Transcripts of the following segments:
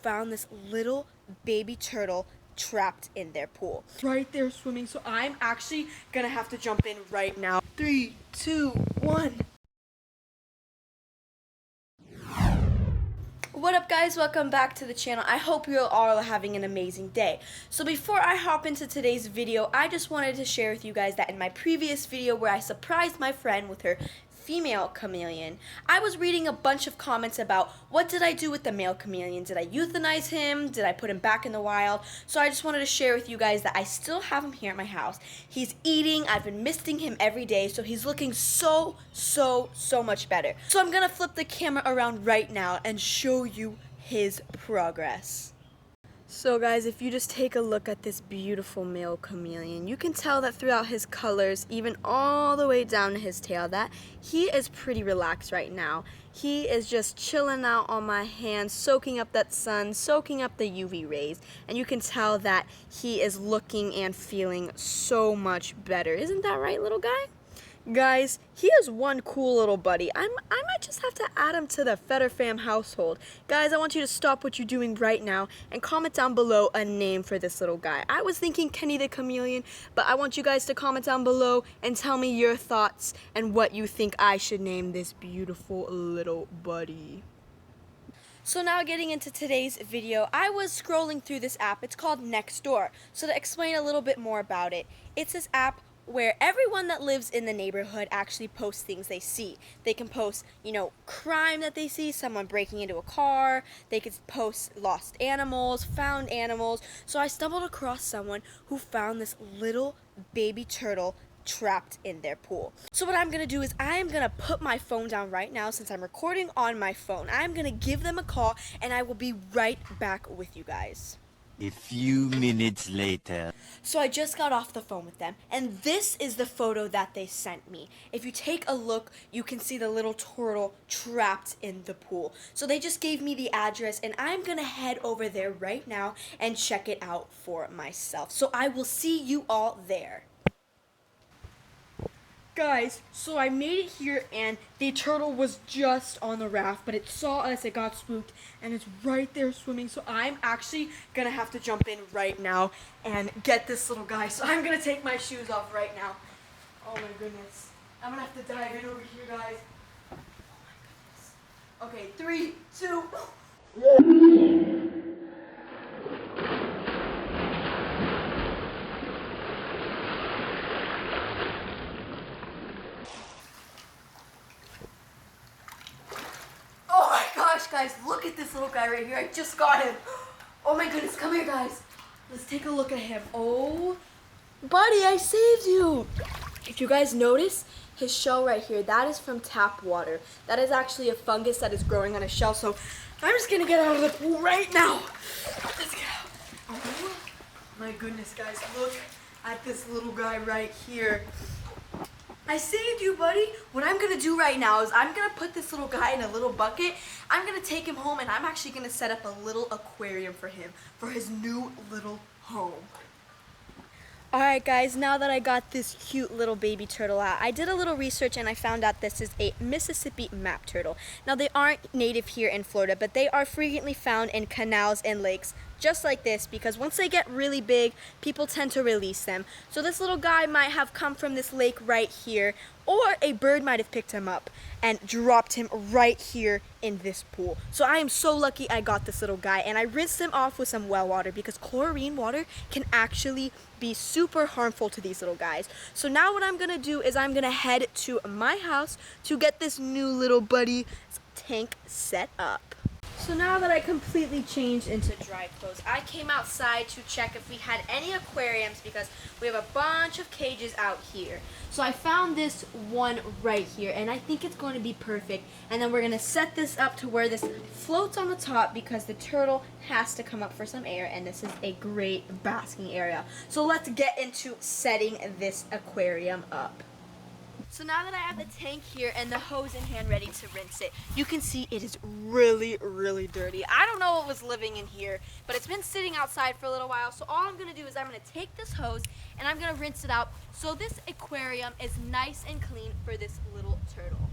found this little baby turtle trapped in their pool. Right there swimming, so I'm actually gonna have to jump in right now. 3, 2, 1. What up guys, welcome back to the channel. I hope you all are having an amazing day. So before I hop into today's video, I just wanted to share with you guys that in my previous video where I surprised my friend with her female chameleon, I was reading a bunch of comments about what did I do with the male chameleon? Did I euthanize him? Did I put him back in the wild? So I just wanted to share with you guys that I still have him here at my house. He's eating, I've been misting him every day, so he's looking so much better. So I'm gonna flip the camera around right now and show you his progress. So guys, if you just take a look at this beautiful male chameleon, you can tell that throughout his colors, even all the way down to his tail, that he is pretty relaxed right now. He is just chilling out on my hand, soaking up that sun, soaking up the UV rays, and you can tell that he is looking and feeling so much better. Isn't that right, little guy? Guys, he is one cool little buddy. I might just have to add him to the Fetter Fam household. Guys, I want you to stop what you're doing right now and comment down below a name for this little guy. I was thinking Kenny the Chameleon, but I want you guys to comment down below and tell me your thoughts and what you think I should name this beautiful little buddy. So now getting into today's video, I was scrolling through this app. It's called Nextdoor. So to explain a little bit more about it, it's this app where everyone that lives in the neighborhood actually posts things they see. They can post, crime that they see, someone breaking into a car. They could post lost animals, found animals. So I stumbled across someone who found this little baby turtle trapped in their pool. So what I'm gonna do is I am gonna put my phone down right now since I'm recording on my phone. I'm gonna give them a call and I will be right back with you guys. A few minutes later. So I just got off the phone with them, and this is the photo that they sent me. If you take a look, you can see the little turtle trapped in the pool. So they just gave me the address, and I'm gonna head over there right now and check it out for myself. So I will see you all there. Guys, so I made it here and the turtle was just on the raft, but it saw us, it got spooked, and it's right there swimming. So I'm actually gonna have to jump in right now and get this little guy. So I'm gonna take my shoes off right now. Oh my goodness. I'm gonna have to dive in over here, guys. Oh my goodness. Okay, 3, 2. Guys, look at this little guy right here. I just got him. Oh my goodness, come here, guys. Let's take a look at him. Oh, buddy, I saved you. If you guys notice, his shell right here, that is from tap water. That is actually a fungus that is growing on his shell. So I'm just gonna get out of the pool right now. Let's get out. Oh my goodness, guys, look at this little guy right here. I saved you, buddy. What I'm gonna do right now is I'm gonna put this little guy in a little bucket. I'm gonna take him home and I'm actually gonna set up a little aquarium for him for his new little home. Alright guys, now that I got this cute little baby turtle out, I did a little research and I found out this is a Mississippi map turtle. Now they aren't native here in Florida, but they are frequently found in canals and lakes just like this because once they get really big, people tend to release them. So this little guy might have come from this lake right here, or a bird might have picked him up and dropped him right here in this pool. So I am so lucky I got this little guy, and I rinsed him off with some well water because chlorine water can actually be super harmful to these little guys. So now what I'm gonna do is I'm gonna head to my house to get this new little buddy's tank set up. So now that I completely changed into dry clothes, I came outside to check if we had any aquariums because we have a bunch of cages out here. So I found this one right here and I think it's going to be perfect. And then we're going to set this up to where this floats on the top because the turtle has to come up for some air and this is a great basking area. So let's get into setting this aquarium up. So now that I have the tank here and the hose in hand ready to rinse it, you can see it is really dirty. I don't know what was living in here, but it's been sitting outside for a little while. So all I'm gonna do is I'm gonna take this hose and I'm gonna rinse it out so this aquarium is nice and clean for this little turtle.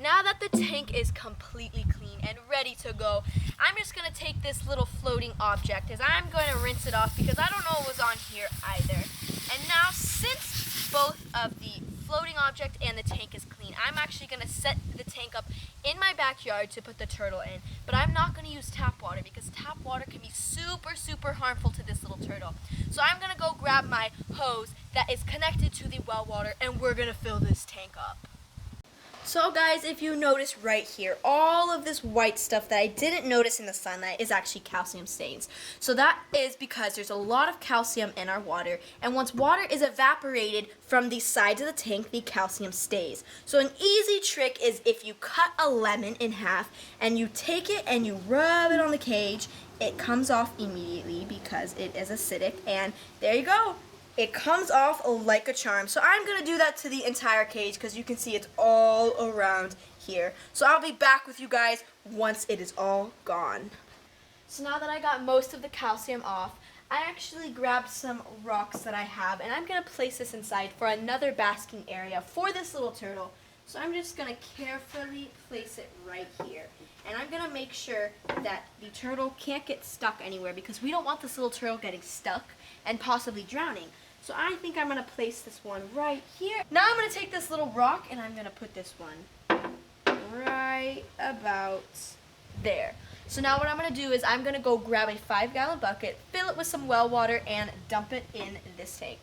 Now that the tank is completely clean and ready to go, I'm just going to take this little floating object as I'm going to rinse it off because I don't know what was on here either. And now, since both of the floating object and the tank is clean, I'm actually going to set the tank up in my backyard to put the turtle in. But I'm not going to use tap water because tap water can be super harmful to this little turtle. So I'm going to go grab my hose that is connected to the well water and we're going to fill this tank up. So guys, if you notice right here, all of this white stuff that I didn't notice in the sunlight is actually calcium stains. So that is because there's a lot of calcium in our water, and once water is evaporated from the sides of the tank, the calcium stays. So an easy trick is if you cut a lemon in half and you take it and you rub it on the cage, it comes off immediately because it is acidic, and there you go. It comes off like a charm. So I'm going to do that to the entire cage because you can see it's all around here. So I'll be back with you guys once it is all gone. So now that I got most of the calcium off, I actually grabbed some rocks that I have and I'm going to place this inside for another basking area for this little turtle. So I'm just going to carefully place it right here. And I'm going to make sure that the turtle can't get stuck anywhere because we don't want this little turtle getting stuck and possibly drowning. So I think I'm going to place this one right here. Now I'm going to take this little rock and I'm going to put this one right about there. So now what I'm going to do is I'm going to go grab a 5-gallon bucket, fill it with some well water, and dump it in this tank.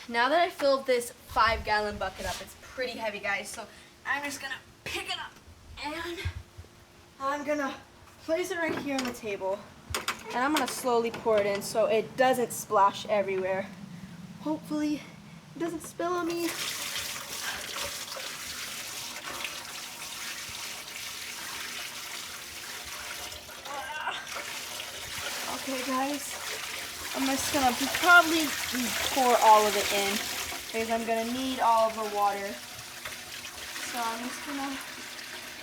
Now that I filled this 5-gallon bucket up, it's pretty heavy, guys, so I'm just going to pick it up and I'm going to place it right here on the table. And I'm going to slowly pour it in so it doesn't splash everywhere. Hopefully it doesn't spill on me. Okay guys, I'm just going to probably pour all of it in because I'm going to need all of the water. So I'm just going to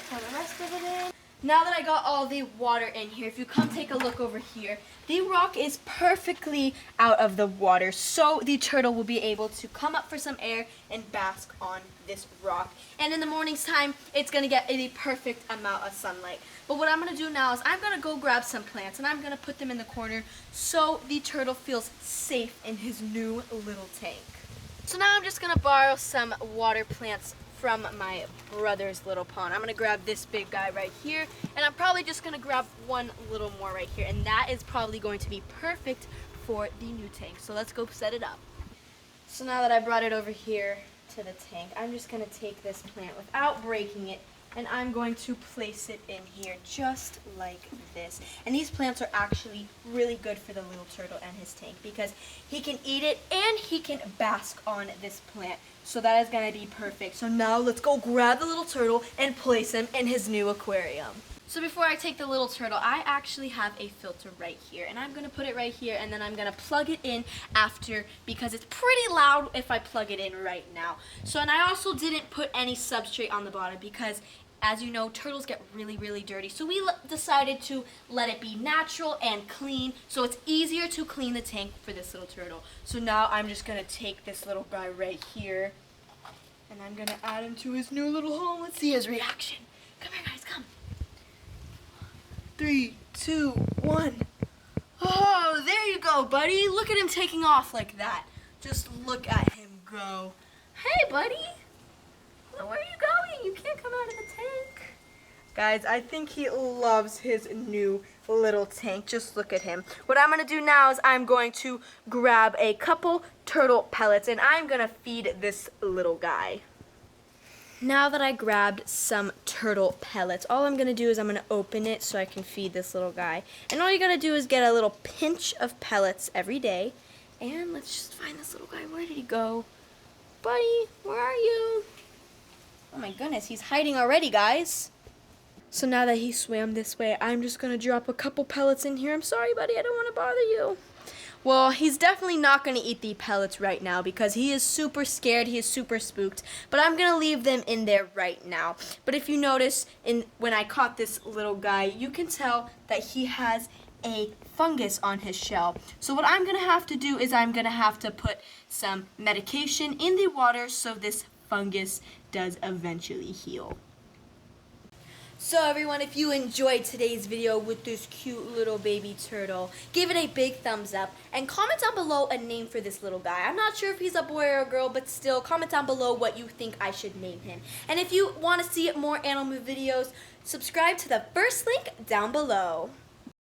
pour the rest of it in. Now that I got all the water in here, if you come take a look over here, the rock is perfectly out of the water, so the turtle will be able to come up for some air and bask on this rock. And in the morning's time, it's going to get the perfect amount of sunlight. But what I'm going to do now is I'm going to go grab some plants, and I'm going to put them in the corner so the turtle feels safe in his new little tank. So now I'm just going to borrow some water plants from my brother's little pond. I'm gonna grab this big guy right here, and I'm probably just gonna grab one little more right here, and that is probably going to be perfect for the new tank. So let's go set it up. So now that I brought it over here to the tank, I'm just gonna take this plant without breaking it, and I'm going to place it in here just like this. And these plants are actually really good for the little turtle and his tank because he can eat it and he can bask on this plant. So that is going to be perfect. So now let's go grab the little turtle and place him in his new aquarium. So before I take the little turtle, I actually have a filter right here, and I'm going to put it right here, and then I'm going to plug it in after because it's pretty loud if I plug it in right now. So, and I also didn't put any substrate on the bottom because, as you know, turtles get really dirty. So we decided to let it be natural and clean, so it's easier to clean the tank for this little turtle. So now I'm just going to take this little guy right here, and I'm going to add him to his new little home. Let's see his reaction. Come here, guys, come. 3, 2, 1. Oh, there you go, buddy. Look at him taking off like that. Just look at him go. Hey, buddy. Where are you going? You can't come out of the tank. Guys, I think he loves his new little tank. Just look at him. What I'm going to do now is I'm going to grab a couple turtle pellets, and I'm going to feed this little guy. Now that I grabbed some turtle pellets, all I'm going to do is I'm going to open it so I can feed this little guy. And all you got to do is get a little pinch of pellets every day. And let's just find this little guy. Where did he go? Buddy, where are you? Oh my goodness, he's hiding already, guys. So now that he swam this way, I'm just going to drop a couple pellets in here. I'm sorry, buddy, I don't want to bother you. Well, he's definitely not going to eat the pellets right now because he is super scared. He is super spooked. But I'm going to leave them in there right now. But if you notice, when I caught this little guy, you can tell that he has a fungus on his shell. So what I'm going to have to do is I'm going to have to put some medication in the water so this fungus does eventually heal. So everyone, if you enjoyed today's video with this cute little baby turtle, give it a big thumbs up and comment down below a name for this little guy. I'm not sure if he's a boy or a girl, but still comment down below what you think I should name him. And if you want to see more animal videos, subscribe to the first link down below.